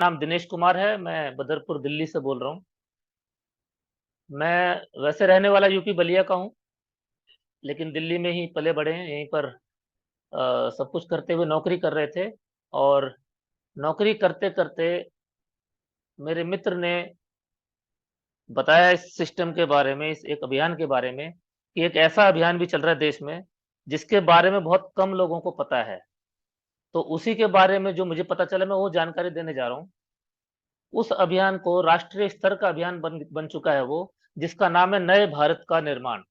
नाम दिनेश कुमार है। मैं बदरपुर दिल्ली से बोल रहा हूँ। मैं वैसे रहने वाला यूपी बलिया का हूँ, लेकिन दिल्ली में ही पले बड़े हैं। यहीं पर सब कुछ करते हुए नौकरी कर रहे थे। और नौकरी करते करते मेरे मित्र ने बताया इस सिस्टम के बारे में, इस एक अभियान के बारे में, कि एक ऐसा अभियान भी चल रहा है देश में जिसके बारे में बहुत कम लोगों को पता है। तो उसी के बारे में जो मुझे पता चला, मैं वो जानकारी देने जा रहा हूँ। उस अभियान को राष्ट्रीय स्तर का अभियान बन बन चुका है वो, जिसका नाम है नए भारत का निर्माण।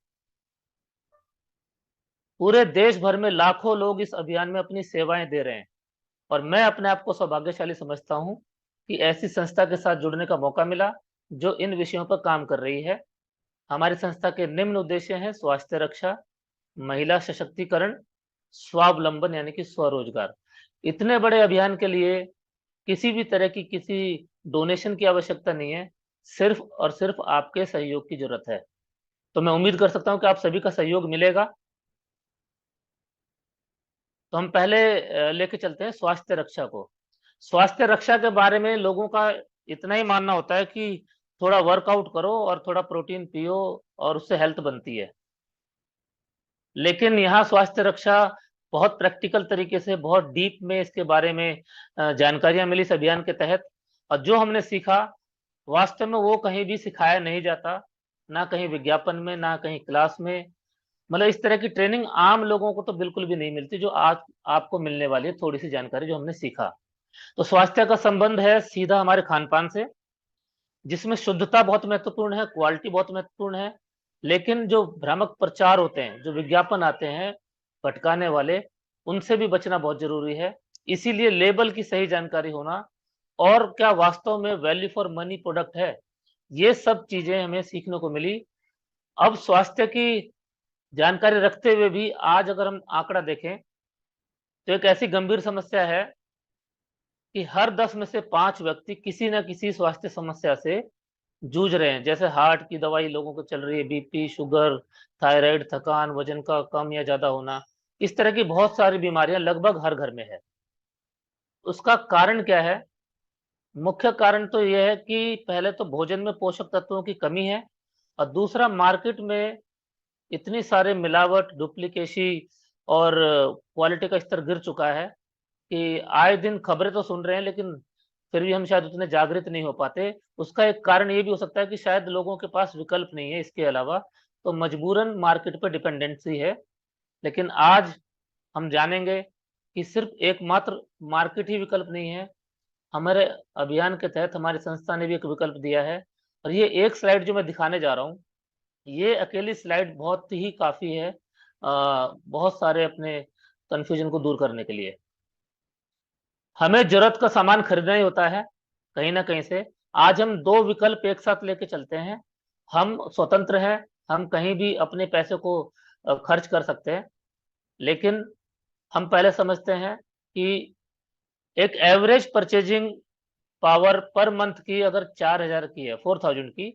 पूरे देश भर में लाखों लोग इस अभियान में अपनी सेवाएं दे रहे हैं, और मैं अपने आप को सौभाग्यशाली समझता हूं कि ऐसी संस्था के साथ जुड़ने का मौका मिला जो इन विषयों पर काम कर रही है। हमारी संस्था के निम्न उद्देश्य हैं: स्वास्थ्य रक्षा, महिला सशक्तिकरण, स्वावलंबन यानी कि स्वरोजगार। इतने बड़े अभियान के लिए किसी भी तरह की किसी डोनेशन की आवश्यकता नहीं है, सिर्फ और सिर्फ आपके सहयोग की जरूरत है। तो मैं उम्मीद कर सकता हूं कि आप सभी का सहयोग मिलेगा। तो हम पहले लेके चलते हैं स्वास्थ्य रक्षा को। स्वास्थ्य रक्षा के बारे में लोगों का इतना ही मानना होता है कि थोड़ा वर्कआउट करो और थोड़ा प्रोटीन पियो और उससे हेल्थ बनती है। लेकिन यहाँ स्वास्थ्य रक्षा बहुत प्रैक्टिकल तरीके से, बहुत डीप में इसके बारे में जानकारियां मिली इस अभियान के तहत। और जो हमने सीखा, वास्तव में वो कहीं भी सिखाया नहीं जाता, ना कहीं विज्ञापन में, ना कहीं क्लास में। मतलब इस तरह की ट्रेनिंग आम लोगों को तो बिल्कुल भी नहीं मिलती, जो आज आपको मिलने वाली है थोड़ी सी जानकारी जो हमने सीखा। तो स्वास्थ्य का संबंध है सीधा हमारे खान पान से, जिसमें शुद्धता बहुत महत्वपूर्ण है, क्वालिटी बहुत महत्वपूर्ण है। लेकिन जो भ्रामक प्रचार होते हैं, जो विज्ञापन आते हैं भटकाने वाले, उनसे भी बचना बहुत जरूरी है। इसीलिए लेबल की सही जानकारी होना, और क्या वास्तव में वैल्यू फॉर मनी प्रोडक्ट है, ये सब चीजें हमें सीखने को मिली। अब स्वास्थ्य की जानकारी रखते हुए भी आज अगर हम आंकड़ा देखें, तो एक ऐसी गंभीर समस्या है कि हर 10 में से 5 व्यक्ति किसी न किसी स्वास्थ्य समस्या से जूझ रहे हैं। जैसे हार्ट की दवाई लोगों को चल रही है, बीपी, शुगर, थायराइड, थकान, वजन का कम या ज्यादा होना। इस तरह की बहुत सारी बीमारियां लगभग हर घर में है। उसका कारण क्या है? मुख्य कारण तो यह है कि पहले तो भोजन में पोषक तत्वों की कमी है, और दूसरा मार्केट में इतनी सारे मिलावट, डुप्लीकेसी और क्वालिटी का स्तर गिर चुका है कि आए दिन खबरें तो सुन रहे हैं, लेकिन फिर भी हम शायद उतने जागृत नहीं हो पाते। उसका एक कारण ये भी हो सकता है कि शायद लोगों के पास विकल्प नहीं है इसके अलावा, तो मजबूरन मार्केट पे डिपेंडेंसी है। लेकिन आज हम जानेंगे कि सिर्फ एकमात्र मार्केट ही विकल्प नहीं है। हमारे अभियान के तहत हमारी संस्था ने भी एक विकल्प दिया है, और ये एक स्लाइड जो मैं दिखाने जा रहा हूँ, ये अकेली स्लाइड बहुत ही काफी है बहुत सारे अपने कंफ्यूजन को दूर करने के लिए। हमें जरूरत का सामान खरीदना ही होता है कहीं ना कहीं से। आज हम दो विकल्प एक साथ लेके चलते हैं। हम स्वतंत्र हैं, हम कहीं भी अपने पैसे को खर्च कर सकते हैं। लेकिन हम पहले समझते हैं कि एक average purchasing power per month की अगर 4,000 की है, 4,000 की,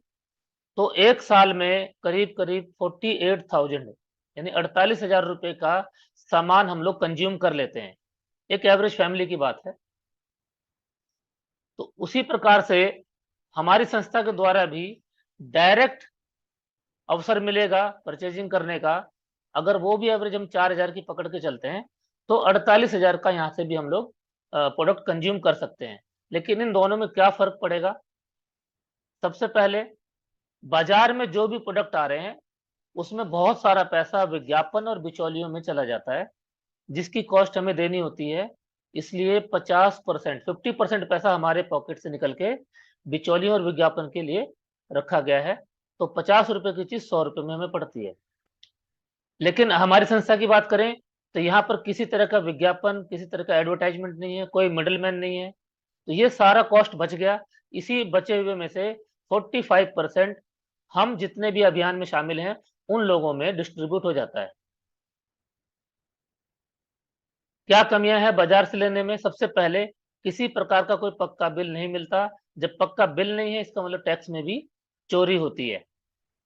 तो एक साल में करीब करीब 48,000 यानी 48,000 रुपए का सामान हम लोग कंज्यूम कर लेते हैं। एक एवरेज फैमिली की बात है। तो उसी प्रकार से हमारी संस्था के द्वारा भी डायरेक्ट अवसर मिलेगा परचेजिंग करने का। अगर वो भी एवरेज हम 4,000 की पकड़ के चलते हैं, तो 48,000 का यहाँ से भी हम लोग प्रोडक्ट कंज्यूम कर सकते हैं। लेकिन इन दोनों में क्या फर्क पड़ेगा? सबसे पहले, बाजार में जो भी प्रोडक्ट आ रहे हैं, उसमें बहुत सारा पैसा विज्ञापन और बिचौलियों में चला जाता है, जिसकी कॉस्ट हमें देनी होती है। इसलिए 50%, 50% पैसा हमारे पॉकेट से निकल के बिचौलियों और विज्ञापन के लिए रखा गया है। तो 50 रुपए की चीज 100 रुपए में हमें पड़ती है। लेकिन हमारी संस्था की बात करें, तो यहाँ पर किसी तरह का विज्ञापन, किसी तरह का एडवर्टाइजमेंट नहीं है, कोई मिडलमैन नहीं है। तो ये सारा कॉस्ट बच गया। इसी बचे हुए में से 45% हम जितने भी अभियान में शामिल हैं, उन लोगों में डिस्ट्रीब्यूट हो जाता है। क्या कमियां हैं बाजार से लेने में? सबसे पहले, किसी प्रकार का कोई पक्का बिल नहीं मिलता। जब पक्का बिल नहीं है, इसका मतलब टैक्स में भी चोरी होती है।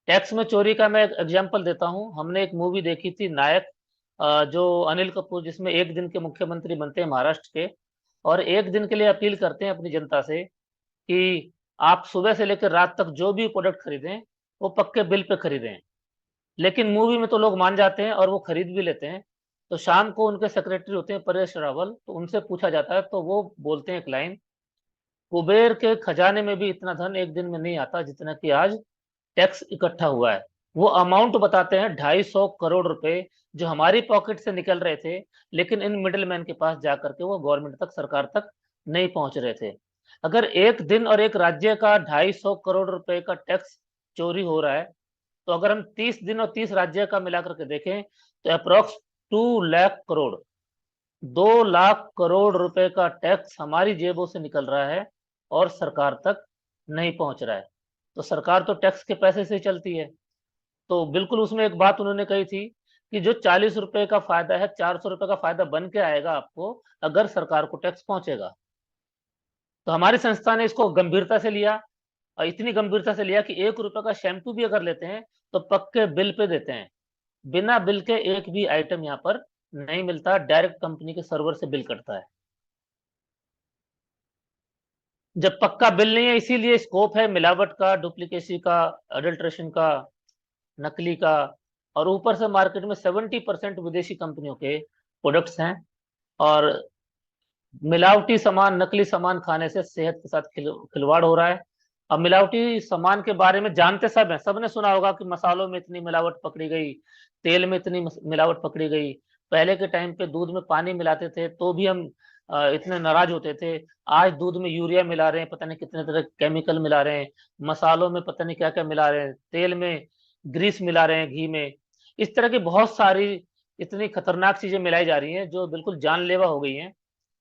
टैक्स में चोरी का मैं एक एग्जांपल देता हूं। हमने एक मूवी देखी थी नायक, जो अनिल कपूर, जिसमें एक दिन के मुख्यमंत्री बनते हैं महाराष्ट्र के। और एक दिन के लिए अपील करते हैं अपनी जनता से कि आप सुबह से लेकर रात तक जो भी प्रोडक्ट खरीदें वो पक्के बिल पे खरीदें। लेकिन मूवी में तो लोग मान जाते हैं और वो खरीद भी लेते हैं। तो शाम को उनके सेक्रेटरी होते हैं परेश रावल, तो उनसे पूछा जाता है तो वो बोलते हैं एक लाइन, कुबेर के खजाने में भी इतना धन एक दिन में नहीं आता जितना कि आज टैक्स इकट्ठा हुआ है। वो अमाउंट बताते हैं 250 करोड़ रुपए, जो हमारी पॉकेट से निकल रहे थे, लेकिन इन मिडिलमैन के पास जाकर के वो गवर्नमेंट तक, सरकार तक नहीं पहुंच रहे थे। अगर एक दिन और एक राज्य का 250 करोड़ रुपए का टैक्स चोरी हो रहा है, तो अगर हम 30 दिन और 30 राज्य का मिलाकर के देखें तो अप्रोक्स 2 लाख करोड़, 2 लाख करोड़ रुपए का टैक्स हमारी जेबों से निकल रहा है और सरकार तक नहीं पहुंच रहा है। तो सरकार तो टैक्स के पैसे से ही चलती है। तो बिल्कुल उसमें एक बात उन्होंने कही थी कि जो 40 रुपए का फायदा है, 400 रुपए का फायदा बन के आएगा आपको अगर सरकार को टैक्स पहुंचेगा। तो हमारी संस्था ने इसको गंभीरता से लिया, और इतनी गंभीरता से लिया कि 1 रुपए का शैम्पू भी अगर लेते हैं तो पक्के बिल पे देते हैं। बिना बिल के एक भी आइटम यहाँ पर नहीं मिलता, डायरेक्ट कंपनी के सर्वर से बिल कटता है। जब पक्का बिल नहीं है, इसीलिए स्कोप है मिलावट का, डुप्लीकेसी का, अडल्ट्रेशन का, नकली का। और ऊपर से मार्केट में 70% विदेशी कंपनियों के प्रोडक्ट्स हैं। और मिलावटी सामान, नकली सामान खाने से सेहत के साथ खिलवाड़ हो रहा है। अब मिलावटी सामान के बारे में जानते सब हैं, सबने सुना होगा कि मसालों में इतनी मिलावट पकड़ी गई, तेल में इतनी मिलावट पकड़ी गई। पहले के टाइम पे दूध में पानी मिलाते थे तो भी हम इतने नाराज होते थे। आज दूध में यूरिया मिला रहे हैं, पता नहीं कितने तरह के केमिकल मिला रहे हैं, मसालों में पता नहीं क्या क्या मिला रहे हैं, तेल में ग्रीस मिला रहे हैं, घी में। इस तरह की बहुत सारी इतनी खतरनाक चीजें मिलाई जा रही हैं जो बिल्कुल जानलेवा हो गई हैं।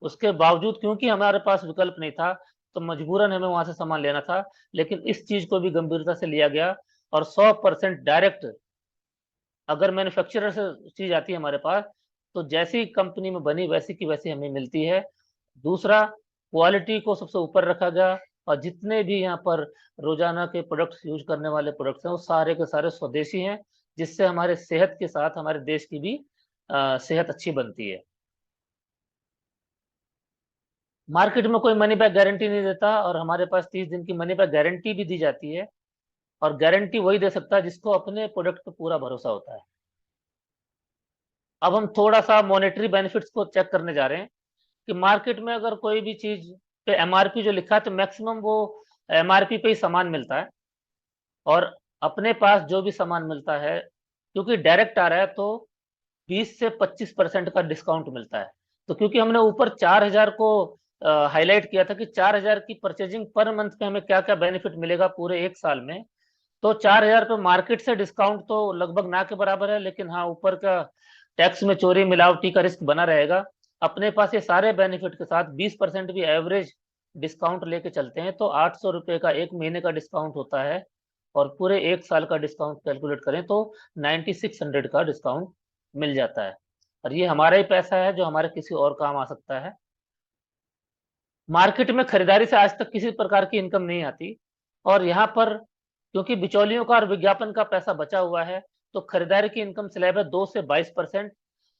उसके बावजूद, क्योंकि हमारे पास विकल्प नहीं था, तो मजबूरन हमें वहां से सामान लेना था। लेकिन इस चीज को भी गंभीरता से लिया गया, और 100% डायरेक्ट अगर मैन्युफैक्चरर से चीज आती है हमारे पास, तो जैसी कंपनी में बनी वैसी की वैसी हमें मिलती है। दूसरा, क्वालिटी को सबसे ऊपर रखा गया, और जितने भी यहाँ पर रोजाना के प्रोडक्ट्स यूज करने वाले प्रोडक्ट्स हैं वो सारे के सारे स्वदेशी हैं, जिससे हमारे सेहत के साथ हमारे देश की भी सेहत अच्छी बनती है। मार्केट में कोई मनी बैक गारंटी नहीं देता, और हमारे पास 30 दिन की मनी बैक गारंटी भी दी जाती है। और गारंटी वही दे सकता है जिसको अपने प्रोडक्ट पे पूरा भरोसा होता है। अब हम थोड़ा सा मॉनेटरी बेनिफिट्स को चेक करने जा रहे हैं कि मार्केट में अगर कोई भी चीज पे एमआरपी जो लिखा है, तो मैक्सिमम वो एमआरपी पे ही सामान मिलता है। और अपने पास जो भी सामान मिलता है, क्योंकि डायरेक्ट आ रहा है, तो 20 से 25% का डिस्काउंट मिलता है। तो क्योंकि हमने ऊपर 4,000 को हाईलाइट किया था कि 4,000 की परचेजिंग पर मंथ पे हमें क्या क्या बेनिफिट मिलेगा पूरे एक साल में, तो 4,000 पे मार्केट से डिस्काउंट तो लगभग ना के बराबर है, लेकिन हाँ, ऊपर का टैक्स में चोरी मिलावटी का रिस्क बना रहेगा। अपने पास ये सारे बेनिफिट के साथ 20% भी एवरेज डिस्काउंट लेके चलते हैं, तो 800 रुपये का एक महीने का डिस्काउंट होता है। और पूरे एक साल का डिस्काउंट कैलकुलेट करें तो 9600 का डिस्काउंट मिल जाता है। और ये हमारा ही पैसा है जो हमारे किसी और काम आ सकता है। मार्केट में खरीदारी से आज तक किसी प्रकार की इनकम नहीं आती, और यहाँ पर क्योंकि बिचौलियों का और विज्ञापन का पैसा बचा हुआ है, तो खरीदारी की इनकम स्लैब है 2 से 22%।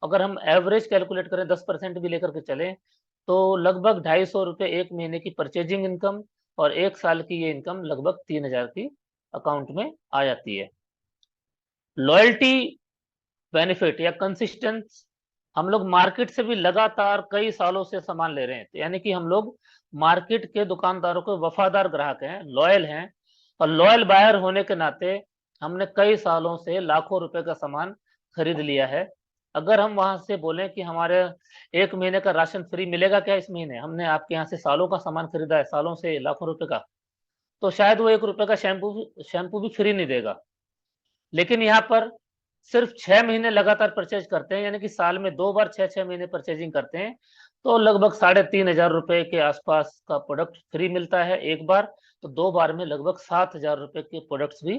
अगर हम एवरेज कैलकुलेट करें, 10% भी लेकर के चलें, तो लगभग 250 रुपये एक महीने की परचेजिंग इनकम, और एक साल की ये इनकम लगभग 3,000 की अकाउंट में आ जाती है। लॉयल्टी बेनिफिट या कंसिस्टेंस, हम लोग मार्केट से भी लगातार कई सालों से सामान ले रहे हैं, तो यानी कि हम लोग मार्केट के दुकानदारों के वफादार ग्राहक हैं, लॉयल हैं। और लॉयल बायर होने के नाते हमने कई सालों से लाखों रुपए का सामान खरीद लिया है। अगर हम वहां से बोलें कि हमारे एक महीने का राशन फ्री मिलेगा क्या इस महीने, हमने आपके यहाँ से सालों का सामान खरीदा है, सालों से लाखों रुपए का, तो शायद वो 1 रुपए का शैम्पू भी फ्री नहीं देगा। लेकिन यहाँ पर सिर्फ 6 महीने लगातार परचेज करते हैं, यानी कि साल में 2 बार 6-6 महीने परचेजिंग करते हैं, तो लगभग 3,500 रुपए के आसपास का प्रोडक्ट फ्री मिलता है एक बार। तो 2 बार में लगभग 7,000 रुपए के प्रोडक्ट्स भी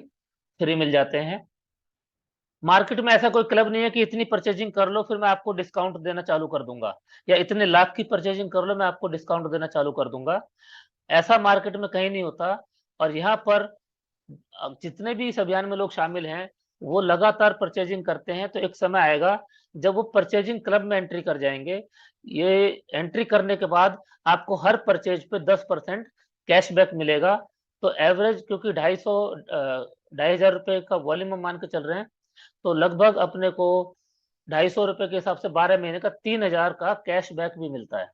फ्री मिल जाते हैं। मार्केट में ऐसा कोई क्लब नहीं है कि इतनी परचेजिंग कर लो फिर मैं आपको डिस्काउंट देना चालू कर दूंगा, या इतने लाख की परचेजिंग कर लो मैं आपको डिस्काउंट देना चालू कर दूंगा। ऐसा मार्केट में कहीं नहीं होता। और यहाँ पर अब जितने भी इस अभियान में लोग शामिल हैं, वो लगातार परचेजिंग करते हैं, तो एक समय आएगा जब वो परचेजिंग क्लब में एंट्री कर जाएंगे, ये एंट्री करने के बाद आपको हर परचेज पे 10% कैशबैक मिलेगा। तो एवरेज, क्योंकि 2,500 रुपए का वॉल्यूम हम मान के चल रहे हैं, तो लगभग अपने को 250 रुपए के हिसाब से 12 महीने का 3,000 का कैशबैक भी मिलता है।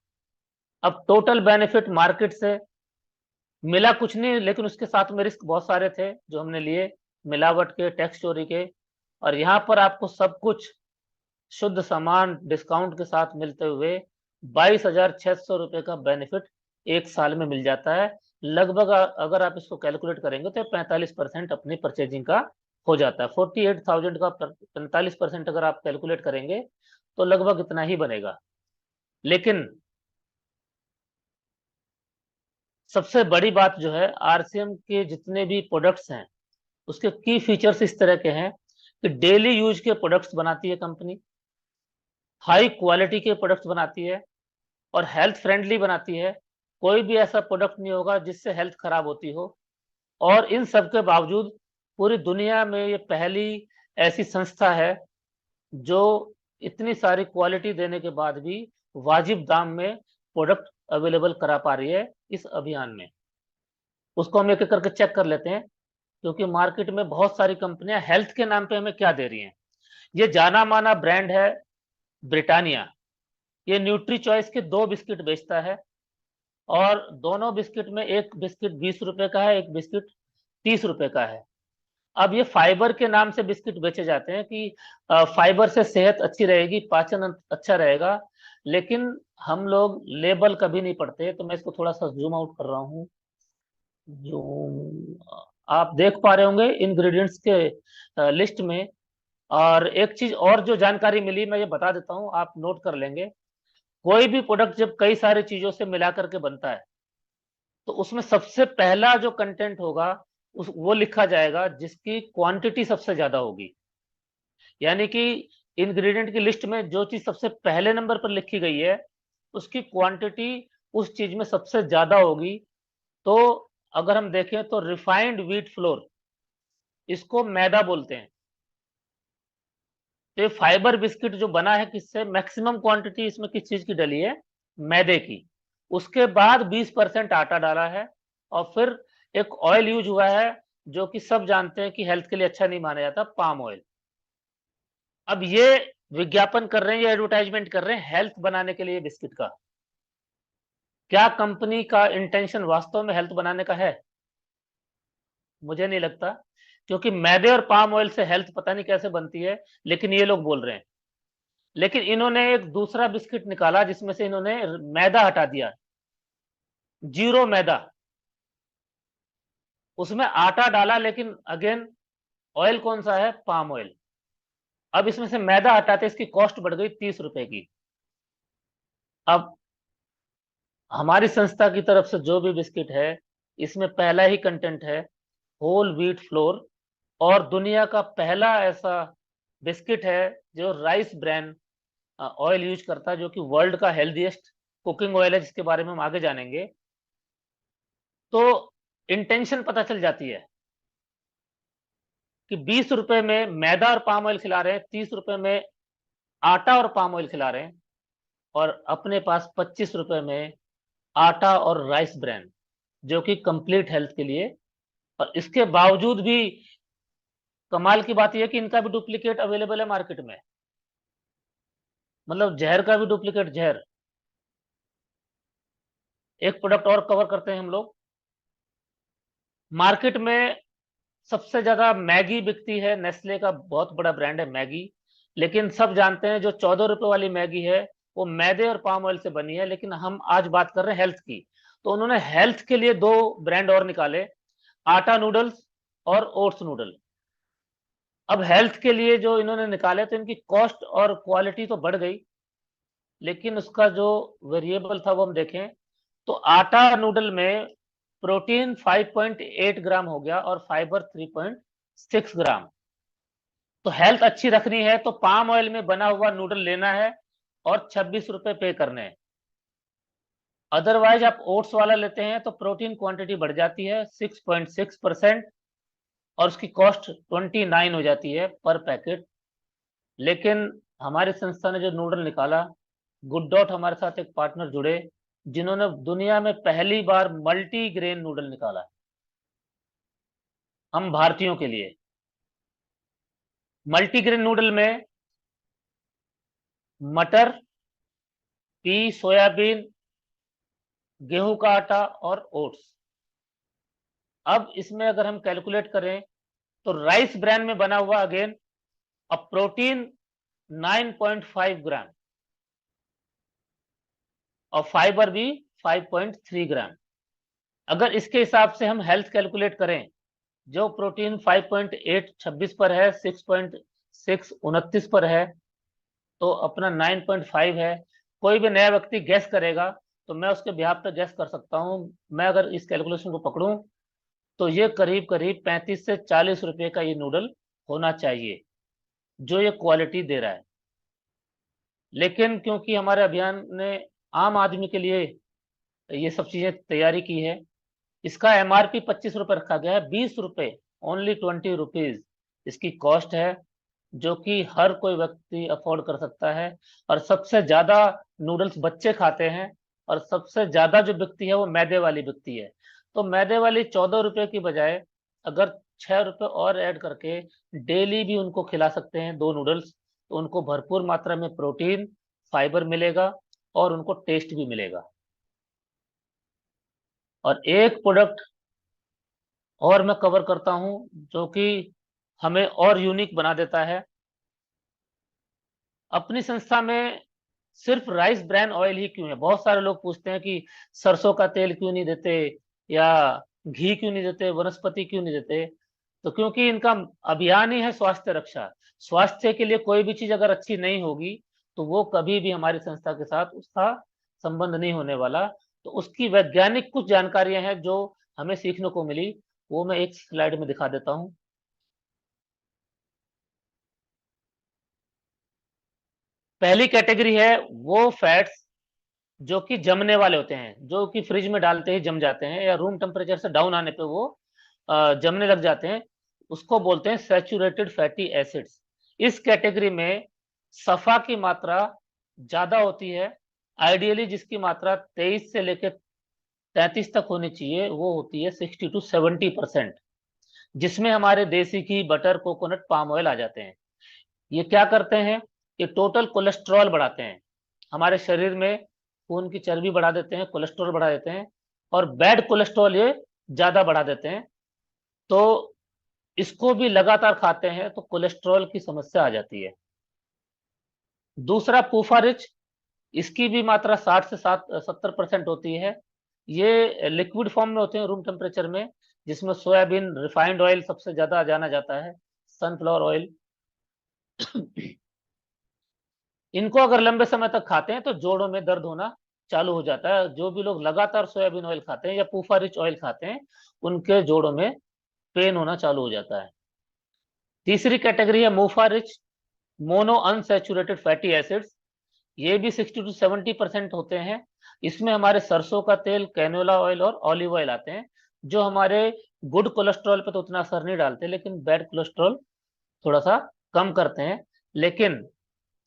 अब टोटल बेनिफिट मार्केट से मिला कुछ नहीं, लेकिन उसके साथ में रिस्क बहुत सारे थे जो हमने लिए, मिलावट के, टैक्स चोरी के। और यहाँ पर आपको सब कुछ शुद्ध सामान डिस्काउंट के साथ मिलते हुए 22,600 रुपए का बेनिफिट एक साल में मिल जाता है। लगभग अगर आप इसको कैलकुलेट करेंगे तो 45% अपनी परचेजिंग का हो जाता है। 48,000 का 45% अगर आप कैलकुलेट करेंगे तो लगभग इतना ही बनेगा। लेकिन सबसे बड़ी बात जो है, आरसीएम के जितने भी प्रोडक्ट्स हैं उसके की फीचर्स इस तरह के हैं कि डेली यूज के प्रोडक्ट्स बनाती है कंपनी, हाई क्वालिटी के प्रोडक्ट्स बनाती है और हेल्थ फ्रेंडली बनाती है। कोई भी ऐसा प्रोडक्ट नहीं होगा जिससे हेल्थ खराब होती हो। और इन सब के बावजूद पूरी दुनिया में ये पहली ऐसी संस्था है जो इतनी सारी क्वालिटी देने के बाद भी वाजिब दाम में प्रोडक्ट अवेलेबल करा पा रही है इस अभियान में। उसको हम एक एक करके चेक कर लेते हैं, क्योंकि मार्केट में बहुत सारी कंपनियां हेल्थ के नाम पे हमें क्या दे रही हैं। ये जाना माना ब्रांड है ब्रिटानिया। ये न्यूट्री चॉइस के 2 बिस्किट बेचता है और दोनों बिस्किट में एक बिस्किट 20 रुपए का है, एक बिस्किट 30 रुपए का है। अब ये फाइबर के नाम से बिस्किट बेचे जाते हैं कि फाइबर से सेहत अच्छी रहेगी, पाचन अच्छा रहेगा, लेकिन हम लोग लेबल कभी नहीं पढ़ते। तो मैं इसको थोड़ा सा जूम आउट कर रहा हूँ। जो आप देख पा रहे होंगे इंग्रेडिएंट्स के लिस्ट में। और एक चीज और जो जानकारी मिली मैं ये बता देता हूँ, आप नोट कर लेंगे। कोई भी प्रोडक्ट जब कई सारी चीजों से मिला करके बनता है तो उसमें सबसे पहला जो कंटेंट होगा उस वो लिखा जाएगा जिसकी क्वांटिटी सबसे ज्यादा होगी। यानी कि इंग्रेडिएंट की लिस्ट में जो चीज सबसे पहले नंबर पर लिखी गई है उसकी क्वांटिटी उस चीज में सबसे ज्यादा होगी। तो अगर हम देखें तो रिफाइंड व्हीट फ्लोर, इसको मैदा बोलते हैं। तो ये फाइबर बिस्किट जो बना है किससे, मैक्सिमम क्वांटिटी इसमें किस चीज की डली है, मैदे की। उसके बाद 20% आटा डाला है और फिर एक ऑयल यूज हुआ है जो कि सब जानते हैं कि हेल्थ के लिए अच्छा नहीं माना जाता, पाम ऑयल। अब ये विज्ञापन कर रहे हैं, ये एडवर्टाइजमेंट कर रहे हैं हेल्थ बनाने के लिए बिस्किट का। क्या कंपनी का इंटेंशन वास्तव में हेल्थ बनाने का है? मुझे नहीं लगता, क्योंकि मैदे और पाम ऑयल से हेल्थ पता नहीं कैसे बनती है, लेकिन ये लोग बोल रहे हैं। लेकिन इन्होंने एक दूसरा बिस्किट निकाला जिसमें से इन्होंने मैदा हटा दिया, जीरो मैदा। उसमें आटा डाला, लेकिन अगेन ऑयल कौन सा है, पाम ऑयल। अब इसमें से मैदा हटाते इसकी कॉस्ट बढ़ गई 30 रुपए की। अब हमारी संस्था की तरफ से जो भी बिस्किट है इसमें पहला ही कंटेंट है होल व्हीट फ्लोर। और दुनिया का पहला ऐसा बिस्किट है जो राइस ब्रांड ऑयल यूज करता है, जो कि वर्ल्ड का हेल्दीएस्ट कुकिंग ऑयल है, जिसके बारे में हम आगे जानेंगे। तो इंटेंशन पता चल जाती है कि 20 रुपए में मैदा और पाम ऑयल खिला रहे हैं, 30 रुपए में आटा और पाम ऑयल खिला रहे हैं, और अपने पास 25 रुपए में आटा और राइस ब्रांड, जो कि कंप्लीट हेल्थ के लिए। और इसके बावजूद भी कमाल की बात यह कि इनका भी डुप्लीकेट अवेलेबल है मार्केट में। मतलब जहर का भी डुप्लीकेट जहर। एक प्रोडक्ट और कवर करते हैं हम लोग। मार्केट में सबसे ज्यादा मैगी बिकती है, नेस्ले का बहुत बड़ा ब्रांड है मैगी। लेकिन सब जानते हैं जो 14 रुपए वाली मैगी है वो मैदे और पाम ऑयल से बनी है। लेकिन हम आज बात कर रहे हैं हेल्थ की, तो उन्होंने हेल्थ के लिए 2 ब्रांड और निकाले, आटा नूडल्स और ओट्स नूडल। अब हेल्थ के लिए जो इन्होंने निकाले तो इनकी कॉस्ट और क्वालिटी तो बढ़ गई, लेकिन उसका जो वेरिएबल था वो हम देखें तो आटा नूडल में प्रोटीन 5.8 ग्राम हो गया और फाइबर 3.6 ग्राम। तो हेल्थ अच्छी रखनी है तो पाम ऑयल में बना हुआ नूडल लेना है और 26 रुपए पे करने हैं। अदरवाइज आप ओट्स वाला लेते हैं तो प्रोटीन क्वांटिटी बढ़ जाती है 6.6% और उसकी कॉस्ट 29 हो जाती है पर पैकेट। लेकिन हमारी संस्था ने जो नूडल निकाला, गुड डॉट हमारे साथ एक पार्टनर जुड़े जिन्होंने दुनिया में पहली बार मल्टी ग्रेन नूडल निकाला है, हम भारतीयों के लिए। मल्टी ग्रेन नूडल में मटर, पी, सोयाबीन, गेहूं का आटा और ओट्स। अब इसमें अगर हम कैलकुलेट करें तो राइस ब्रैन में बना हुआ अगेन अब प्रोटीन 9.5 ग्राम और फाइबर भी 5.3 ग्राम। अगर इसके हिसाब से हम हेल्थ कैलकुलेट करें, जो प्रोटीन 5.8 26 पर है, 6.6 29 पर है, तो अपना 9.5 है। कोई भी नया व्यक्ति गैस करेगा तो मैं उसके बिहाफ पे गैस कर सकता हूं। मैं अगर इस कैलकुलेशन को पकड़ूं तो ये करीब करीब 35 से 40 रुपए का ये नूडल होना चाहिए जो ये क्वालिटी दे रहा है। लेकिन क्योंकि हमारे अभियान ने आम आदमी के लिए ये सब चीजें तैयारी की है, इसका एमआरपी 25 रुपए रखा गया है। 20 रुपए, ओनली 20 रुपीज इसकी कॉस्ट है, जो कि हर कोई व्यक्ति अफोर्ड कर सकता है। और सबसे ज्यादा नूडल्स बच्चे खाते हैं और सबसे ज्यादा जो बिकती है वो मैदे वाली बिकती है। तो मैदे वाली 14 रुपए की बजाय अगर 6 रुपए और ऐड करके डेली भी उनको खिला सकते हैं दो नूडल्स, तो उनको भरपूर मात्रा में प्रोटीन, फाइबर मिलेगा और उनको टेस्ट भी मिलेगा। और एक प्रोडक्ट और मैं कवर करता हूं जो कि हमें और यूनिक बना देता है। अपनी संस्था में सिर्फ राइस ब्रान ऑयल ही क्यों है? बहुत सारे लोग पूछते हैं कि सरसों का तेल क्यों नहीं देते या घी क्यों नहीं देते, वनस्पति क्यों नहीं देते। तो क्योंकि इनका अभियान ही है स्वास्थ्य रक्षा। स्वास्थ्य के लिए कोई भी चीज अगर अच्छी नहीं होगी तो वो कभी भी हमारी संस्था के साथ उसका संबंध नहीं होने वाला। तो उसकी वैज्ञानिक कुछ जानकारियां हैं जो हमें सीखने को मिली, वो मैं एक स्लाइड में दिखा देता हूँ। पहली कैटेगरी है वो फैट्स जो कि जमने वाले होते हैं, जो कि फ्रिज में डालते ही जम जाते हैं या रूम टेम्परेचर से डाउन आने पे वो जमने लग जाते हैं। उसको बोलते हैं सैचुरेटेड फैटी एसिड्स। इस कैटेगरी में सफा की मात्रा ज्यादा होती है। आइडियली जिसकी मात्रा 23 से लेकर 33 तक होनी चाहिए वो होती है 60 to 70%, जिसमें हमारे देसी घी, बटर, कोकोनट, पाम ऑयल आ जाते हैं। ये क्या करते हैं? ये टोटल कोलेस्ट्रॉल बढ़ाते हैं हमारे शरीर में, खून की चर्बी बढ़ा देते हैं, कोलेस्ट्रॉल बढ़ा देते हैं और बैड कोलेस्ट्रॉल ये ज्यादा बढ़ा देते हैं। तो इसको भी लगातार खाते हैं तो कोलेस्ट्रॉल की समस्या आ जाती है। दूसरा पूफा रिच, इसकी भी मात्रा 60 से 70% होती है। ये लिक्विड फॉर्म में होते हैं रूम टेम्परेचर में, जिसमें सोयाबीन, रिफाइंड ऑयल सबसे ज्यादा जाना जाता है, सनफ्लावर ऑयल। इनको अगर लंबे समय तक खाते हैं तो जोड़ों में दर्द होना चालू हो जाता है। जो भी लोग लगातार सोयाबीन ऑयल खाते हैं या पूफा रिच ऑयल खाते हैं उनके जोड़ों में पेन होना चालू हो जाता है। तीसरी कैटेगरी है MUFA rich mono unsaturated fatty acids. ये भी 60 to 70% होते हैं। इसमें हमारे सरसों का तेल, कैनोला ऑयल और ऑलिव ऑयल आते हैं, जो हमारे गुड कोलेस्ट्रॉल पे तो उतना असर नहीं डालते लेकिन बैड कोलेस्ट्रॉल थोड़ा सा कम करते हैं। लेकिन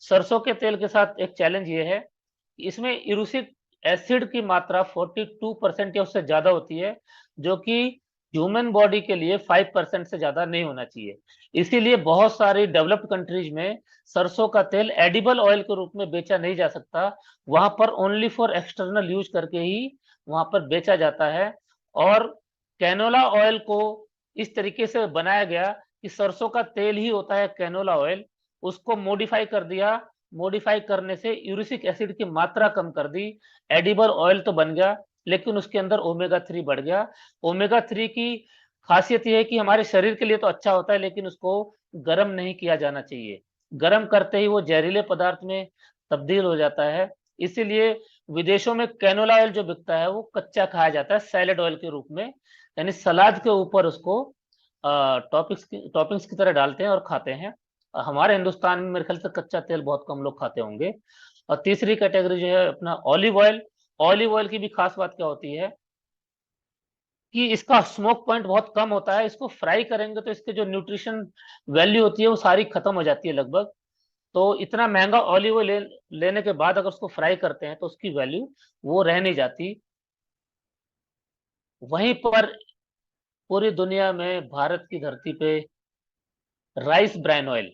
सरसों के तेल के साथ एक चैलेंज ये है कि इसमें इरूसिक एसिड की मात्रा 42% या उससे ज्यादा होती है, जो कि ह्यूमन बॉडी के लिए 5% से ज्यादा नहीं होना चाहिए। इसीलिए बहुत सारी डेवलप्ड कंट्रीज में सरसों का तेल एडिबल ऑयल के रूप में बेचा नहीं जा सकता। वहां पर ओनली फॉर एक्सटर्नल यूज करके ही वहां पर बेचा जाता है। और कैनोला ऑयल को इस तरीके से बनाया गया कि सरसों का तेल ही होता है कैनोला ऑयल, उसको मॉडिफाई कर दिया। मॉडिफाई करने से यूरिक एसिड की मात्रा कम कर दी। एडिबल ऑयल तो बन गया लेकिन उसके अंदर ओमेगा 3 बढ़ गया। ओमेगा 3 की खासियत यह है कि हमारे शरीर के लिए तो अच्छा होता है लेकिन उसको गर्म नहीं किया जाना चाहिए। गर्म करते ही वो जहरीले पदार्थ में तब्दील हो जाता है। इसीलिए विदेशों में कैनोला ऑयल जो बिकता है वो कच्चा खाया जाता है सैलेड ऑयल के रूप में, यानी सलाद के ऊपर उसको टॉपिंग्स की तरह डालते हैं और खाते हैं। हमारे हिंदुस्तान में मेरे ख्याल से कच्चा तेल बहुत कम लोग खाते होंगे। और तीसरी कैटेगरी जो है अपना ऑलिव ऑयल। ऑलिव ऑयल की भी खास बात क्या होती है कि इसका स्मोक पॉइंट बहुत कम होता है। इसको फ्राई करेंगे तो इसके जो न्यूट्रिशन वैल्यू होती है वो सारी खत्म हो जाती है लगभग। तो इतना महंगा ऑलिव ऑयल लेने के बाद अगर उसको फ्राई करते हैं तो उसकी वैल्यू वो रह नहीं जाती। वहीं पर पूरी दुनिया में भारत की धरती पे राइस ब्रान ऑयल,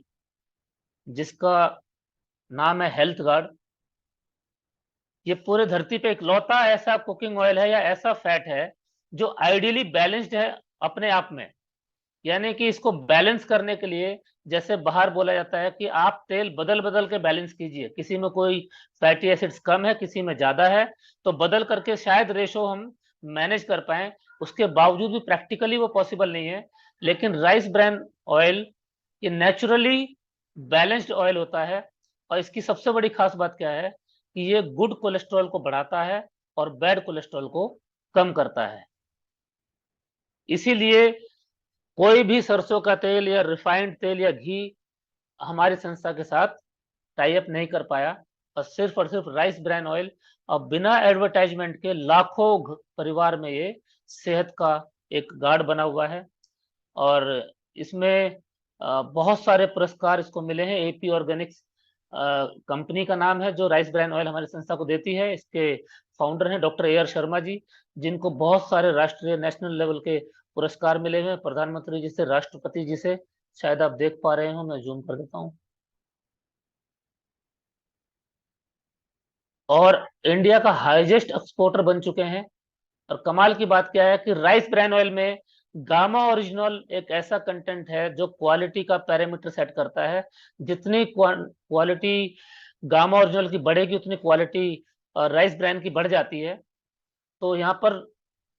जिसका नाम है हेल्थ गार्ड, ये पूरे धरती पे इकलौता ऐसा कुकिंग ऑयल है या ऐसा फैट है जो आइडियली बैलेंस्ड है अपने आप में। यानी कि इसको बैलेंस करने के लिए, जैसे बाहर बोला जाता है कि आप तेल बदल बदल के बैलेंस कीजिए, किसी में कोई फैटी एसिड्स कम है, किसी में ज्यादा है, तो बदल करके शायद रेशो हम मैनेज कर पाए। उसके बावजूद भी प्रैक्टिकली वो पॉसिबल नहीं है। लेकिन राइस ब्रान ऑयल ये नेचुरली बैलेंस्ड ऑयल होता है। और इसकी सबसे बड़ी खास बात क्या है कि ये गुड कोलेस्ट्रॉल को बढ़ाता है और बैड कोलेस्ट्रॉल को कम करता है। इसीलिए कोई भी सरसों का तेल या रिफाइंड तेल या घी हमारी संस्था के साथ टाई अप नहीं कर पाया, और सिर्फ राइस ब्रान ऑयल, और बिना एडवर्टाइजमेंट के लाखों परिवार में ये सेहत का एक गार्ड बना हुआ है। और इसमें बहुत सारे पुरस्कार इसको मिले हैं। एपी ऑर्गेनिक्स कंपनी का नाम है जो राइस ब्रान ऑयल हमारी संस्था को देती है। इसके फाउंडर हैं doctor A R Sharma ji, जिनको बहुत सारे राष्ट्रीय नेशनल लेवल के पुरस्कार मिले हुए हैं, प्रधानमंत्री जी से, राष्ट्रपति जी से। शायद आप देख पा रहे हो, मैं जूम कर देता हूँ। और इंडिया का हाईएस्ट एक्सपोर्टर बन चुके हैं। और कमाल की बात क्या है कि राइस ब्रान ऑयल में गामा ओरिजिनल एक ऐसा कंटेंट है जो क्वालिटी का पैरामीटर सेट करता है। जितनी क्वालिटी गामा ओरिजिनल की बढ़ेगी उतनी क्वालिटी राइस ब्रान की बढ़ जाती है। तो यहाँ पर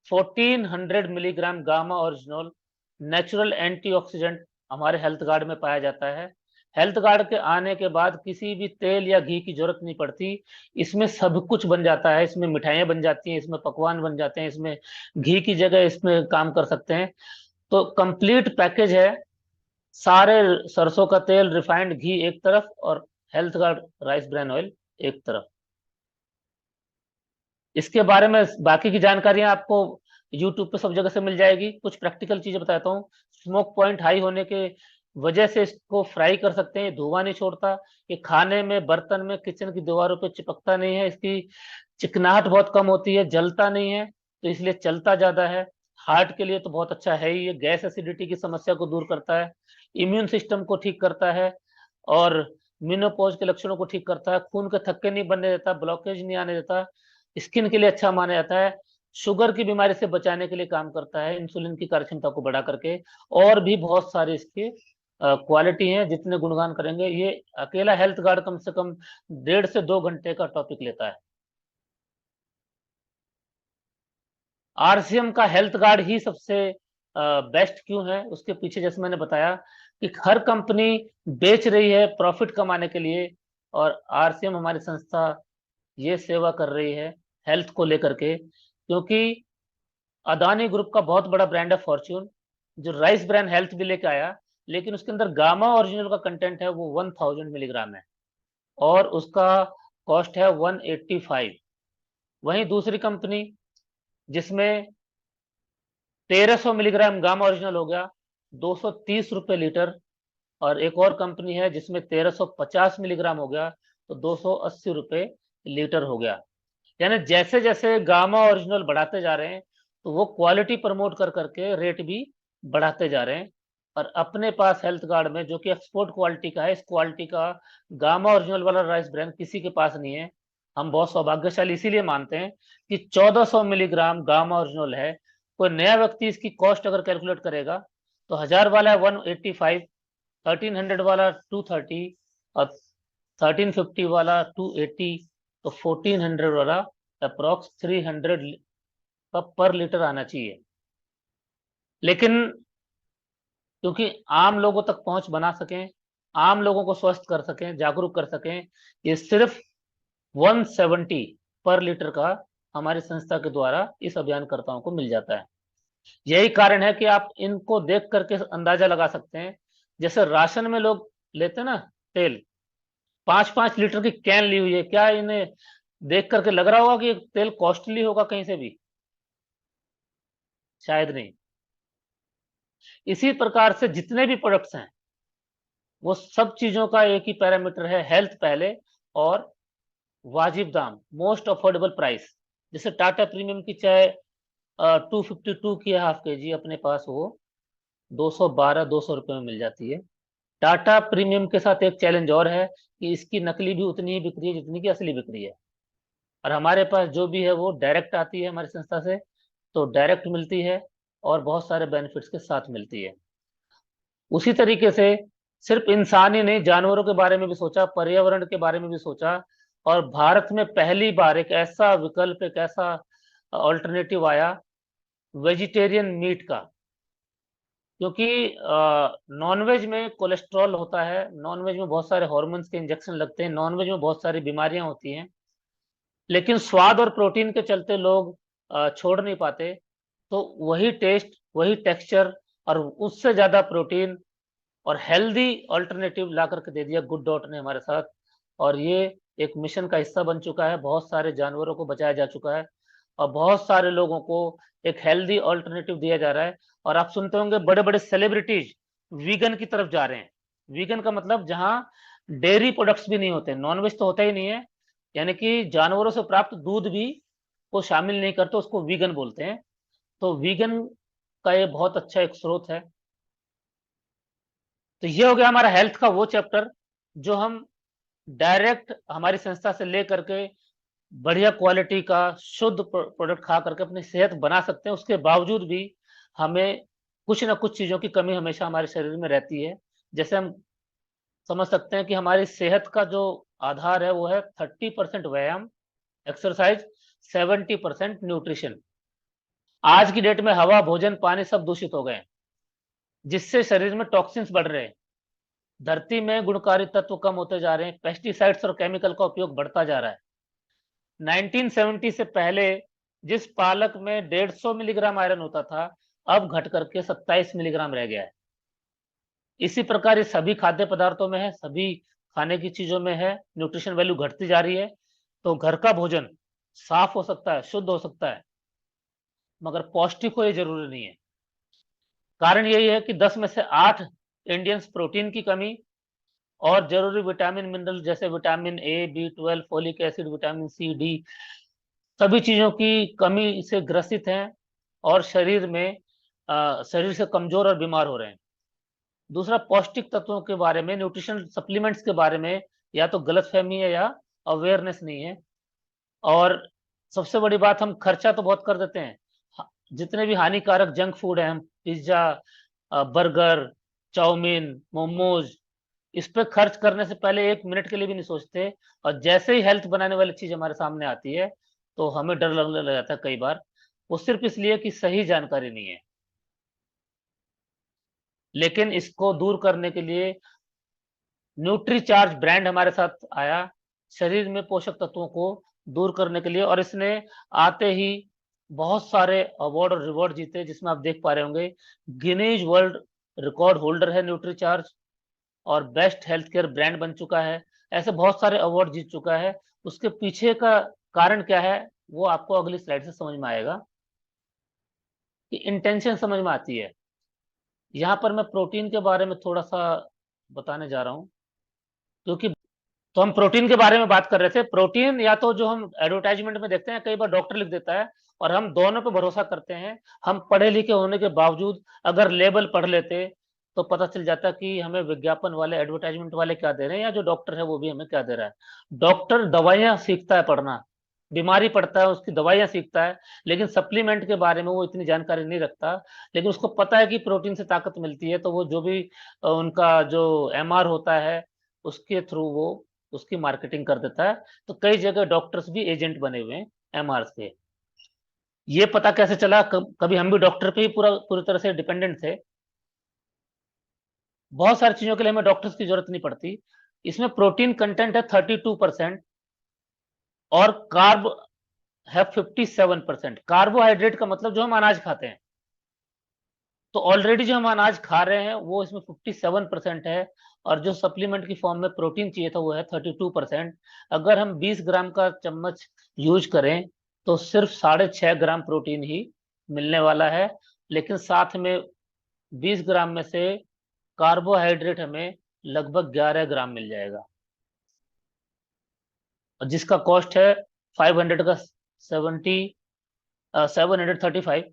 1400 milligram gamma original natural antioxidant हमारे हेल्थ गार्ड में पाया जाता है। हेल्थ गार्ड के आने के बाद किसी भी तेल या घी की जरूरत नहीं पड़ती। इसमें सब कुछ बन जाता है। इसमें मिठाइयाँ बन जाती हैं, इसमें पकवान बन जाते हैं, इसमें घी की जगह इसमें काम कर सकते हैं। तो कंप्लीट पैकेज है। सारे सरसों का तेल, रिफाइंड घी एक तरफ, और health guard rice bran oil एक तरफ। इसके बारे में बाकी की जानकारियां आपको यूट्यूब पे सब जगह से मिल जाएगी। कुछ प्रैक्टिकल चीजें बताता हूँ। स्मोक पॉइंट हाई होने के वजह से इसको फ्राई कर सकते हैं, धुआं नहीं छोड़ता। ये खाने में, बर्तन में, किचन की दीवारों पे चिपकता नहीं है, इसकी चिकनाहट बहुत कम होती है, जलता नहीं है, तो इसलिए चलता ज्यादा है। हार्ट के लिए तो बहुत अच्छा है ही। ये गैस एसिडिटी की समस्या को दूर करता है, इम्यून सिस्टम को ठीक करता है, और मेनोपॉज के लक्षणों को ठीक करता है, खून के थक्के नहीं बनने देता, ब्लॉकेज नहीं आने देता, स्किन के लिए अच्छा माना जाता है, शुगर की बीमारी से बचाने के लिए काम करता है, इंसुलिन की कार्यक्षमता को बढ़ा करके। और भी बहुत सारे इसके क्वालिटी हैं, जितने गुणगान करेंगे। ये अकेला हेल्थ गार्ड कम से कम 1.5 से 2 घंटे का टॉपिक लेता है। आरसीएम का हेल्थ गार्ड ही सबसे बेस्ट क्यों है, उसके पीछे जैसे मैंने बताया कि हर कंपनी बेच रही है प्रॉफिट कमाने के लिए, और आरसीएम हमारी संस्था ये सेवा कर रही है हेल्थ को लेकर के। क्योंकि अदानी ग्रुप का बहुत बड़ा ब्रांड है फॉर्च्यून, जो राइस ब्रान हेल्थ भी लेके आया, लेकिन उसके अंदर गामा ओरिजिनल का कंटेंट है वो 1000 मिलीग्राम है, और उसका कॉस्ट है 185। वहीं दूसरी कंपनी जिसमें 1300 मिलीग्राम गामा ओरिजिनल हो गया, 230 रुपये लीटर। और एक और कंपनी है जिसमें 1350 मिलीग्राम हो गया, तो 280 रुपये लीटर हो गया। यानी जैसे जैसे गामा ओरिजिनल बढ़ाते जा रहे हैं, तो वो क्वालिटी प्रमोट कर करके रेट भी बढ़ाते जा रहे हैं। और अपने पास हेल्थ गार्ड में, जो कि एक्सपोर्ट क्वालिटी का है, इस क्वालिटी का गामा ओरिजिनल वाला राइस ब्रांड किसी के पास नहीं है। हम बहुत सौभाग्यशाली इसीलिए मानते हैं कि 1400 मिलीग्राम गामा ओरिजिनल है। कोई नया व्यक्ति इसकी कॉस्ट अगर कैलकुलेट करेगा तो 1000 वाला है 185, 1300 वाला 230, और 1350 वाला 280, तो 1400 वाला अप्रोक्स 300 का पर लीटर आना चाहिए। लेकिन क्योंकि आम लोगों तक पहुंच बना सकें, आम लोगों को स्वस्थ कर सकें, जागरूक कर सकें, ये सिर्फ 170 पर लीटर का हमारी संस्था के द्वारा इस अभियानकर्ताओं को मिल जाता है। यही कारण है कि आप इनको देख करके अंदाजा लगा सकते हैं। जैसे राशन में लोग लेते हैं ना तेल, 5-5 लीटर की कैन ली हुई है, क्या इन्हें देख करके लग रहा होगा कि ये तेल कॉस्टली होगा कहीं से भी? शायद नहीं। इसी प्रकार से जितने भी प्रोडक्ट्स हैं वो सब चीजों का एक ही पैरामीटर है, हेल्थ पहले और वाजिब दाम, मोस्ट अफोर्डेबल प्राइस। जैसे टाटा प्रीमियम की चाय 252 की हाफ के जी अपने पास, वो 212-200 रुपये में मिल जाती है। टाटा प्रीमियम के साथ एक चैलेंज और है कि इसकी नकली भी उतनी ही बिक रही है जितनी की असली बिक रही है, और हमारे पास जो भी है वो डायरेक्ट आती है हमारी संस्था से, तो डायरेक्ट मिलती है और बहुत सारे बेनिफिट्स के साथ मिलती है। उसी तरीके से सिर्फ इंसान ही नहीं, जानवरों के बारे में भी सोचा, पर्यावरण के बारे में भी सोचा, और भारत में पहली बार एक ऐसा विकल्प, एक ऐसा ऑल्टरनेटिव आया वेजिटेरियन मीट का। क्योंकि नॉनवेज में कोलेस्ट्रॉल होता है, नॉनवेज में बहुत सारे हॉर्मोन्स के इंजेक्शन लगते हैं, नॉनवेज में बहुत सारी बीमारियां होती हैं, लेकिन स्वाद और प्रोटीन के चलते लोग छोड़ नहीं पाते। तो वही टेस्ट, वही टेक्सचर और उससे ज्यादा प्रोटीन और हेल्दी ऑल्टरनेटिव ला करके दे दिया गुड डॉट ने हमारे साथ, और ये एक मिशन का हिस्सा बन चुका है। बहुत सारे जानवरों को बचाया जा चुका है और बहुत सारे लोगों को एक हेल्दी ऑल्टरनेटिव दिया जा रहा है। और आप सुनते होंगे बड़े बड़े सेलिब्रिटीज वीगन की तरफ जा रहे हैं। वीगन का मतलब जहां डेयरी प्रोडक्ट्स भी नहीं होते, नॉनवेज तो होता ही नहीं है, यानी कि जानवरों से प्राप्त दूध भी को शामिल नहीं करते, उसको वीगन बोलते हैं। तो वीगन का ये बहुत अच्छा एक स्रोत है। तो ये हो गया हमारा हेल्थ का वो चैप्टर जो हम डायरेक्ट हमारी संस्था से ले करके बढ़िया क्वालिटी का शुद्ध प्रोडक्ट खा करके अपनी सेहत बना सकते हैं। उसके बावजूद भी हमें कुछ ना कुछ चीजों की कमी हमेशा हमारे शरीर में रहती है। जैसे हम समझ सकते हैं कि हमारी सेहत का जो आधार है वो है 30% व्यायाम, एक्सरसाइज, 70% न्यूट्रिशन। आज की डेट में हवा, भोजन, पानी सब दूषित हो गए हैं, जिससे शरीर में टॉक्सिन्स बढ़ रहे हैं, धरती में गुणकारी तत्व कम होते जा रहे हैं, पेस्टिसाइड्स और केमिकल का उपयोग बढ़ता जा रहा है। 1970 से पहले जिस पालक में 150 मिलीग्राम आयरन होता था, अब घट करके 27 मिलीग्राम रह गया है। इसी प्रकार ये सभी खाद्य पदार्थों में है, सभी खाने की चीजों में है, न्यूट्रिशन वैल्यू घटती जा रही है। तो घर का भोजन साफ हो सकता है, शुद्ध हो सकता है, मगर पौष्टिक हो ये जरूरी नहीं है। कारण यही है कि 10 में से 8 इंडियंस प्रोटीन की कमी और जरूरी विटामिन मिनरल जैसे vitamin A, B 12, folic acid, vitamin C, D, सभी चीजों की कमी से ग्रसित हैं और शरीर से कमजोर और बीमार हो रहे हैं। दूसरा, पौष्टिक तत्वों के बारे में, न्यूट्रिशन सप्लीमेंट्स के बारे में या तो गलतफहमी है या अवेयरनेस नहीं है। और सबसे बड़ी बात, हम खर्चा तो बहुत कर देते हैं। जितने भी हानिकारक जंक फूड है, हम पिज्जा, बर्गर, चाउमीन, मोमोज, इस पे खर्च करने से पहले 1 मिनट के लिए भी नहीं सोचते, और जैसे ही हेल्थ बनाने वाली चीज हमारे सामने आती है तो हमें डर लगने लग जाता है कई बार। वो सिर्फ इसलिए कि सही जानकारी नहीं है। लेकिन इसको दूर करने के लिए न्यूट्रीचार्ज ब्रांड हमारे साथ आया, शरीर में पोषक तत्वों को दूर करने के लिए, और इसने आते ही बहुत सारे अवार्ड और रिवॉर्ड जीते, जिसमें आप देख पा रहे होंगे गिनीज वर्ल्ड रिकॉर्ड होल्डर है न्यूट्रीचार्ज, और बेस्ट हेल्थ केयर ब्रांड बन चुका है। ऐसे बहुत सारे अवार्ड जीत चुका है। उसके पीछे का कारण क्या है वो आपको अगली स्लाइड से समझ में आएगा, कि इंटेंशन समझ में आती है। यहाँ पर मैं प्रोटीन के बारे में थोड़ा सा बताने जा रहा हूँ, क्योंकि तो हम प्रोटीन के बारे में बात कर रहे थे। प्रोटीन या तो जो हम एडवर्टाइजमेंट में देखते हैं, कई बार डॉक्टर लिख देता है और हम दोनों पे भरोसा करते हैं। हम पढ़े लिखे होने के बावजूद अगर लेबल पढ़ लेते तो पता चल जाता कि हमें विज्ञापन वाले, एडवर्टाइजमेंट वाले क्या दे रहे हैं, या जो डॉक्टर है वो भी हमें क्या दे रहा है। डॉक्टर दवाइयां सीखता है पढ़ना, बीमारी पड़ता है उसकी दवाइयां सीखता है, लेकिन सप्लीमेंट के बारे में वो इतनी जानकारी नहीं रखता। लेकिन उसको पता है कि प्रोटीन से ताकत मिलती है, तो वो जो भी उनका जो एमआर होता है उसके थ्रू वो उसकी मार्केटिंग कर देता है। तो कई जगह डॉक्टर्स भी एजेंट बने हुए हैं एमआर के। ये पता कैसे चला, कभी हम भी डॉक्टर पे ही पूरी तरह से डिपेंडेंट थे। बहुत सारी चीजों के लिए हमें डॉक्टर्स की जरूरत नहीं पड़ती। इसमें प्रोटीन कंटेंट है 32% और कार्ब है 57%। कार्बोहाइड्रेट का मतलब जो हम अनाज खाते हैं, तो ऑलरेडी जो हम अनाज खा रहे हैं वो इसमें 57% है, और जो सप्लीमेंट की फॉर्म में प्रोटीन चाहिए था वो है 32%। अगर हम 20 ग्राम का चम्मच यूज करें तो सिर्फ 6.5 ग्राम प्रोटीन ही मिलने वाला है, लेकिन साथ में 20 ग्राम में से कार्बोहाइड्रेट हमें लगभग 11 ग्राम मिल जाएगा, और जिसका कॉस्ट है 500 का 735।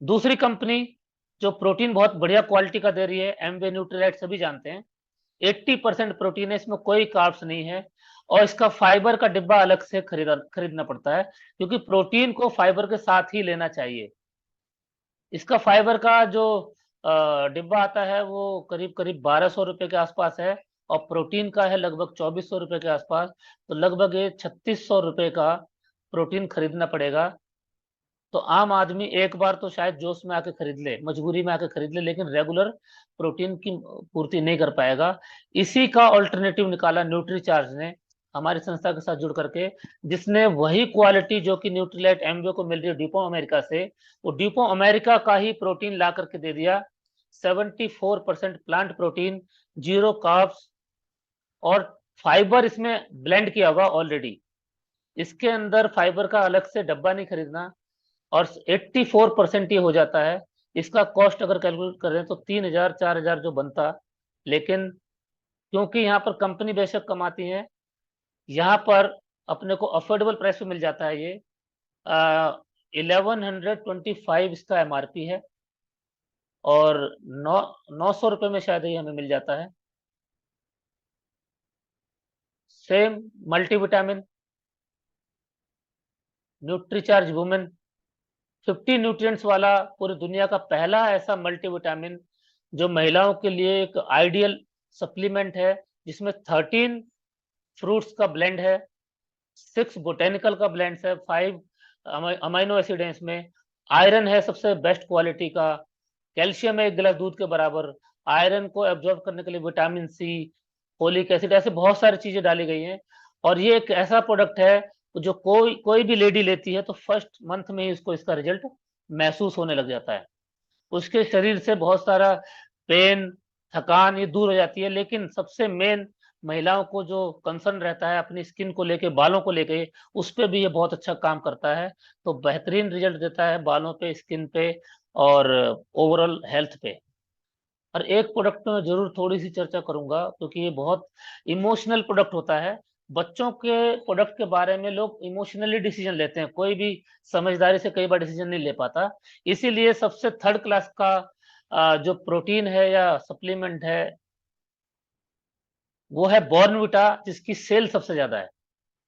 दूसरी कंपनी जो प्रोटीन बहुत बढ़िया क्वालिटी का दे रही है, एमवे न्यूट्रीलाइट, सभी जानते हैं। 80% प्रोटीन है, इसमें कोई कार्ब्स नहीं है, और इसका फाइबर का डिब्बा अलग से खरीदना पड़ता है, क्योंकि प्रोटीन को फाइबर के साथ ही लेना चाहिए। इसका फाइबर का जो डिब्बा आता है वो करीब करीब 1200 रुपये के आसपास है, और प्रोटीन का है लगभग 2400 रुपये के आसपास। तो लगभग ये 3600 रुपये का प्रोटीन खरीदना पड़ेगा। तो आम आदमी एक बार तो शायद जोश में आके खरीद ले, मजबूरी में आके खरीद ले, लेकिन रेगुलर प्रोटीन की पूर्ति नहीं कर पाएगा। इसी का ऑल्टरनेटिव निकाला न्यूट्रीचार्ज ने हमारी संस्था के साथ जुड़ करके, जिसने वही क्वालिटी जो कि न्यूट्रीलाइट एमवे को मिल रही है ड्यूपो अमेरिका से, वो ड्यूपो अमेरिका का ही प्रोटीन ला करके दे दिया। 74% प्लांट प्रोटीन, जीरो कार्ब्स, और फाइबर इसमें ब्लेंड किया हुआ ऑलरेडी। इसके अंदर फाइबर का अलग से डब्बा नहीं खरीदना, और 84% ये हो जाता है। इसका कॉस्ट अगर कैलकुलेट करें तो 3000 4000 जो बनता, लेकिन क्योंकि यहाँ पर कंपनी बेशक कमाती है, यहाँ पर अपने को अफोर्डेबल प्राइस पे मिल जाता है ये। 1125 इसका एमआरपी है, और 900 रुपये में शायद ये हमें मिल जाता है। Same multivitamin Nutricharge women, 50 nutrients वाला, पूरी दुनिया का पहला ऐसा मल्टीविटामिन जो महिलाओं के लिए एक आइडियल सप्लीमेंट है, जिसमें 13 फ्रूट्स का ब्लेंड है, 6 बोटेनिकल का ब्लेंड है, 5 अमाइनो एसिड है इसमें, आयरन है सबसे बेस्ट क्वालिटी का, कैल्शियम है 1 गिलास दूध के बराबर, आयरन को एब्जॉर्ब करने के लिए विटामिन सी, फोलिक एसिड, ऐसे बहुत सारी चीजें डाली गई हैं। और ये एक ऐसा प्रोडक्ट है जो कोई कोई भी लेडी लेती है तो फर्स्ट मंथ में ही उसको इसका रिजल्ट महसूस होने लग जाता है। उसके शरीर से बहुत सारा पेन, थकान ये दूर हो जाती है। लेकिन सबसे मेन महिलाओं को जो कंसर्न रहता है अपनी स्किन को लेके, बालों को लेके, उस पे भी ये बहुत अच्छा काम करता है। तो बेहतरीन रिजल्ट देता है बालों पे, स्किन पे, और ओवरऑल हेल्थ पे। और एक प्रोडक्ट में जरूर थोड़ी सी चर्चा करूंगा, क्योंकि ये बहुत इमोशनल प्रोडक्ट होता है। बच्चों के प्रोडक्ट के बारे में लोग इमोशनली डिसीजन लेते हैं, कोई भी समझदारी से कई बार डिसीजन नहीं ले पाता। इसीलिए सबसे थर्ड क्लास का जो प्रोटीन है या सप्लीमेंट है, वो है बॉर्नविटा, जिसकी सेल सबसे ज्यादा है,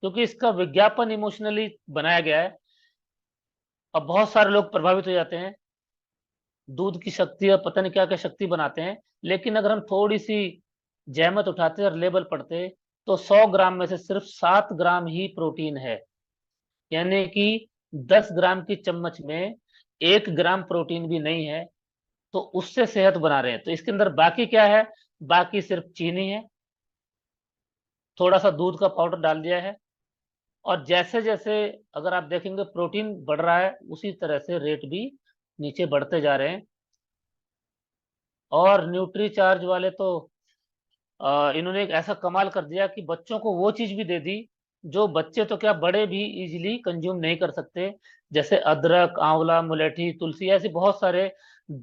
क्योंकि इसका विज्ञापन इमोशनली बनाया गया है। अब बहुत सारे लोग प्रभावित हो जाते हैं, दूध की शक्ति और पता नहीं क्या क्या शक्ति बनाते हैं, लेकिन अगर हम थोड़ी सी जहमत उठाते और लेबल पढ़ते, तो 100 ग्राम में से सिर्फ 7 ग्राम ही प्रोटीन है। यानी कि 10 ग्राम की चम्मच में 1 ग्राम प्रोटीन भी नहीं है, तो उससे सेहत बना रहे हैं। तो इसके अंदर बाकी क्या है? बाकी सिर्फ चीनी है, थोड़ा सा दूध का पाउडर डाल दिया है, और जैसे जैसे अगर आप देखेंगे प्रोटीन बढ़ रहा है, उसी तरह से रेट भी नीचे बढ़ते जा रहे हैं। और न्यूट्री चार्ज वाले तो इन्होंने एक ऐसा कमाल कर दिया कि बच्चों को वो चीज भी दे दी जो बच्चे तो क्या, बड़े भी इजीली कंज्यूम नहीं कर सकते। जैसे अदरक, आंवला, मुलेठी, तुलसी, ऐसे बहुत सारे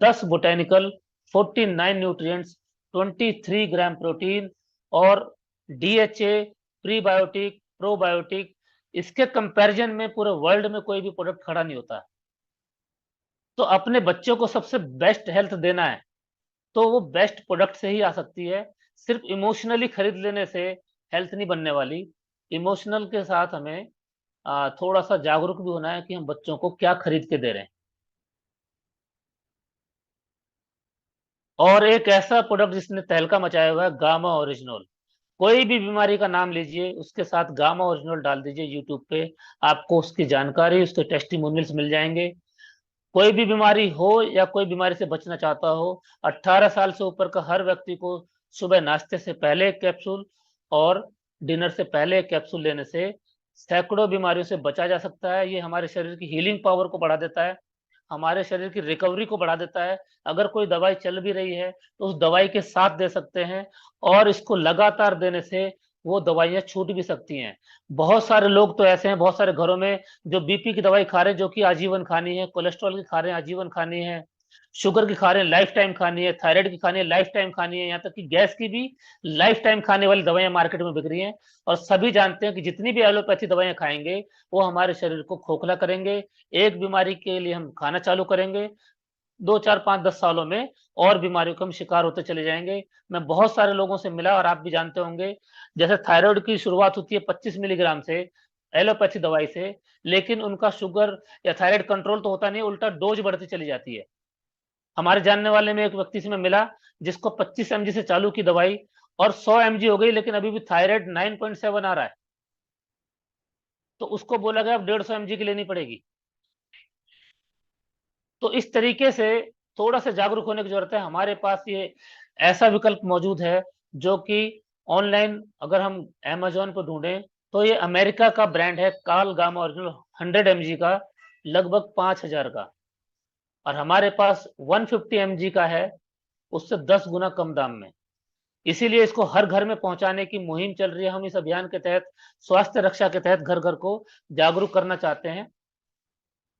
10 बोटेनिकल, 49 न्यूट्रिएंट्स, 23 ग्राम प्रोटीन, और डीएचए, प्रीबायोटिक, प्रोबायोटिक। इसके कंपैरिजन में पूरे वर्ल्ड में कोई भी प्रोडक्ट खड़ा नहीं होता। तो अपने बच्चों को सबसे बेस्ट हेल्थ देना है, तो वो बेस्ट प्रोडक्ट से ही आ सकती है। सिर्फ इमोशनली खरीद लेने से हेल्थ नहीं बनने वाली। इमोशनल के साथ हमें थोड़ा सा जागरूक भी होना है कि हम बच्चों को क्या खरीद के दे रहे हैं। और एक ऐसा प्रोडक्ट जिसने तहलका मचाया हुआ है, गामा ओरिजिनल। कोई भी बीमारी का नाम लीजिए, उसके साथ गामा ओरिजिनल डाल दीजिए यूट्यूब पे, आपको उसकी जानकारी, उसके टेस्टिमोनियल्स मिल जाएंगे। कोई भी बीमारी हो या कोई बीमारी से बचना चाहता हो, 18 साल से ऊपर का हर व्यक्ति को सुबह नाश्ते से पहले एक कैप्सूल और डिनर से पहले एक कैप्सूल लेने से सैकड़ों बीमारियों से बचा जा सकता है। ये हमारे शरीर की हीलिंग पावर को बढ़ा देता है, हमारे शरीर की रिकवरी को बढ़ा देता है। अगर कोई दवाई चल भी रही है तो उस दवाई के साथ दे सकते हैं, और इसको लगातार देने से वो दवाइयाँ छूट भी सकती हैं। बहुत सारे लोग तो ऐसे हैं, बहुत सारे घरों में, जो बीपी की दवाई खा रहे हैं जो कि आजीवन खानी है, कोलेस्ट्रॉल की खा रहे हैं आजीवन खानी है, शुगर की खा रहे हैं, लाइफ टाइम खानी है, थायराइड की खानी है, लाइफ टाइम खानी है, यहाँ तक कि गैस की भी लाइफ टाइम खाने वाली दवाइयां मार्केट में बिक रही हैं। और सभी जानते हैं कि जितनी भी एलोपैथी दवाइयां खाएंगे वो हमारे शरीर को खोखला करेंगे। एक बीमारी के लिए हम खाना चालू करेंगे, 2 4 5 10 सालों में और बीमारियों के हम शिकार होते चले जाएंगे। मैं बहुत सारे लोगों से मिला और आप भी जानते होंगे, जैसे थायराइड की शुरुआत होती है 25 मिलीग्राम से एलोपैथी दवाई से, लेकिन उनका शुगर या थायराइड कंट्रोल तो होता नहीं, उल्टा डोज बढ़ती चली जाती है। हमारे जानने वाले में एक व्यक्ति से मैं मिला जिसको 25 mg से चालू की दवाई और 100 mg हो गई, लेकिन अभी भी थायराइड 9.7 आ रहा है। तो उसको बोला गया अब 150 mg की लेनी पड़ेगी। तो इस तरीके से थोड़ा सा जागरूक होने की जरूरत है। हमारे पास ये ऐसा विकल्प मौजूद है जो कि ऑनलाइन अगर हम अमेज़न पे ढूँढें तो ये अमेरिका का ब्रांड है काल गामा ओरिजिनल 100 mg का, लगभग 5000 का। और हमारे पास 150 mg का है, उससे 10 गुना कम दाम में। इसीलिए इसको हर घर में पहुंचाने की मुहिम चल रही है। हम इस अभियान के तहत, स्वास्थ्य रक्षा के तहत घर घर को जागरूक करना चाहते हैं।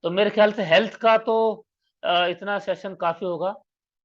तो मेरे ख्याल से हेल्थ का तो इतना सेशन काफी होगा।